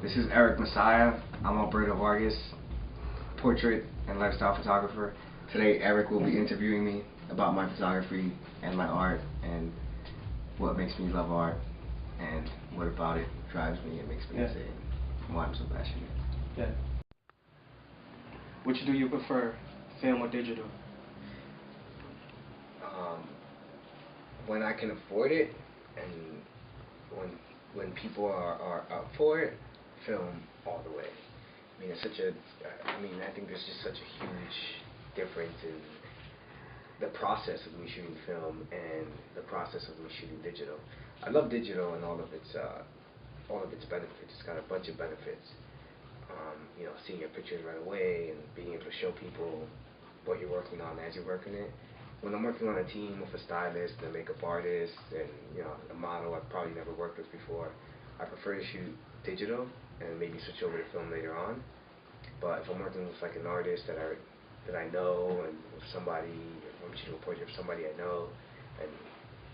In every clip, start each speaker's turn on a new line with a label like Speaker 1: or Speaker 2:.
Speaker 1: This is Eric Messiah. I'm Alberto Vargas, portrait and lifestyle photographer. Today, Eric will be interviewing me about my photography and my art and what makes me love art and what about it drives me and makes me insane. Why I'm so passionate.
Speaker 2: Yeah. Which do you prefer, film or digital?
Speaker 1: When I can afford it and when people are up for it, film all the way. I mean, I think there's just such a huge difference in the process of me shooting film and the process of me shooting digital. I love digital and all of its benefits. It's got a bunch of benefits. Seeing your pictures right away and being able to show people what you're working on as you're working it. When I'm working on a team with a stylist and a makeup artist and a model I've probably never worked with before, I prefer to shoot digital and maybe switch over to film later on. But if I'm working with like an artist that I know and with somebody, if I'm shooting a portrait of somebody I know, and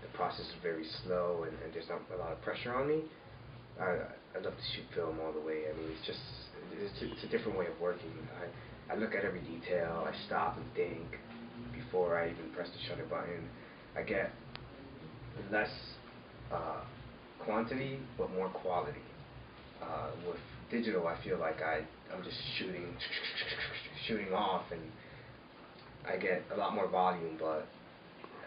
Speaker 1: the process is very slow and there's not a lot of pressure on me, I love to shoot film all the way. I mean, it's a different way of working. I look at every detail. I stop and think before I even press the shutter button. I get less quantity but more quality. With digital, I feel like I'm just shooting off, and I get a lot more volume, but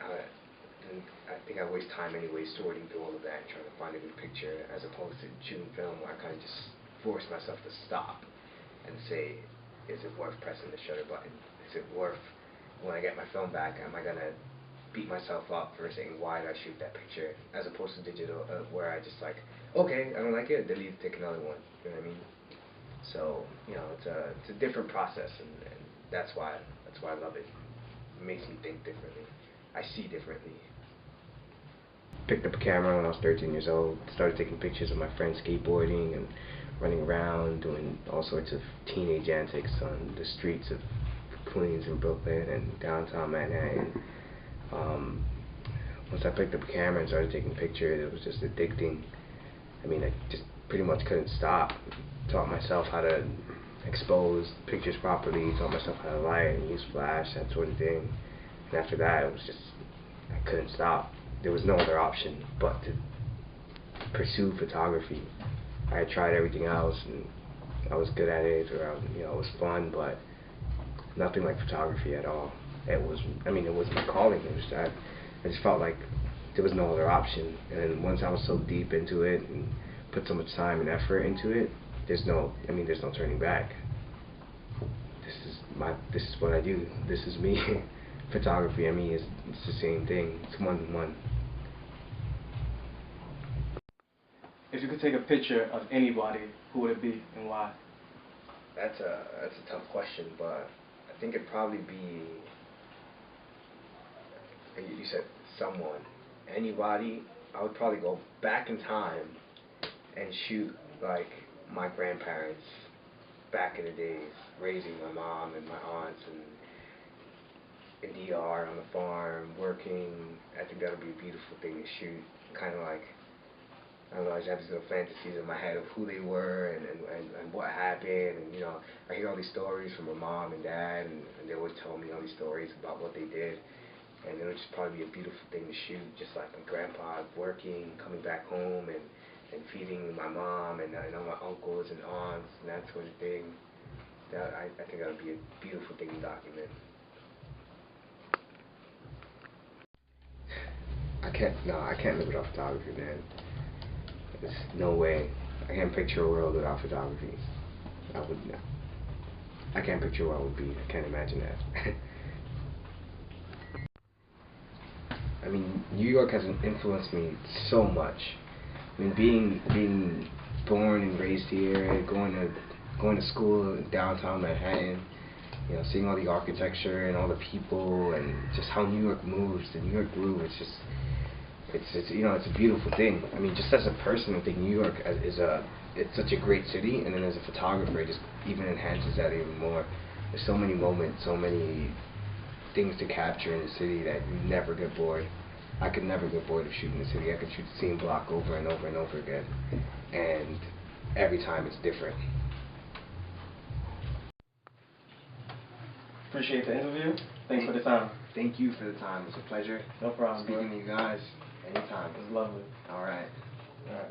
Speaker 1: I think I waste time anyway sorting through all of that and trying to find a good picture, as opposed to shooting film where I kind of just force myself to stop and say, is it worth pressing the shutter button? Is it worth, when I get my film back, am I going to beat myself up for saying, why did I shoot that picture? As opposed to digital, where I just like, okay, I don't like it, delete, take another one. You know what I mean? So, it's a different process, and that's why I love it. It makes me think differently. I see differently. Picked up a camera when I was 13 years old, started taking pictures of my friends skateboarding and running around, doing all sorts of teenage antics on the streets of Queens and Brooklyn and downtown Manhattan. Once I picked up a camera and started taking pictures, it was just addicting. I mean, I just pretty much couldn't stop. Taught myself how to expose pictures properly, taught myself how to light and use flash, that sort of thing. And after that, it was just, I couldn't stop. There was no other option but to pursue photography. I had tried everything else, and I was good at it, or it was fun, but nothing like photography at all. It was my calling. I just felt like there was no other option. And then once I was so deep into it and put so much time and effort into it, there's no turning back. This is what I do. This is me. Photography, it's the same thing. It's one-to-one.
Speaker 2: If you could take a picture of anybody, who would it be and why?
Speaker 1: That's a tough question, but I think it'd probably be, you said someone, anybody. I would probably go back in time and shoot like my grandparents back in the days, raising my mom and my aunts and in DR on the farm, working. I think that would be a beautiful thing to shoot. Kind of like, I don't know, I just have these little fantasies in my head of who they were and what happened. And I hear all these stories from my mom and dad, and they always tell me all these stories about what they did. And it would just probably be a beautiful thing to shoot, just like my grandpa working, coming back home and feeding my mom and all my uncles and aunts and that sort of thing. I think that would be a beautiful thing to document. I can't live without photography, man. There's no way. I can't picture a world without photography. I can't picture what it would be. I can't imagine that. I mean, New York has influenced me so much. I mean, being born and raised here, going to school in downtown Manhattan, seeing all the architecture and all the people and just how New York moves, the New York groove. It's a beautiful thing. I mean, just as a person, I think New York it's such a great city, and then as a photographer, it just even enhances that even more. There's so many moments, so many things to capture in the city that you never get bored. I could never get bored of shooting the city. I could shoot the same block over and over and over again. And every time it's different.
Speaker 2: Appreciate the interview. Thanks for the time.
Speaker 1: Thank you for the time. It's a pleasure.
Speaker 2: No problem.
Speaker 1: Speaking to you guys anytime.
Speaker 2: It was lovely.
Speaker 1: All right.
Speaker 2: All right.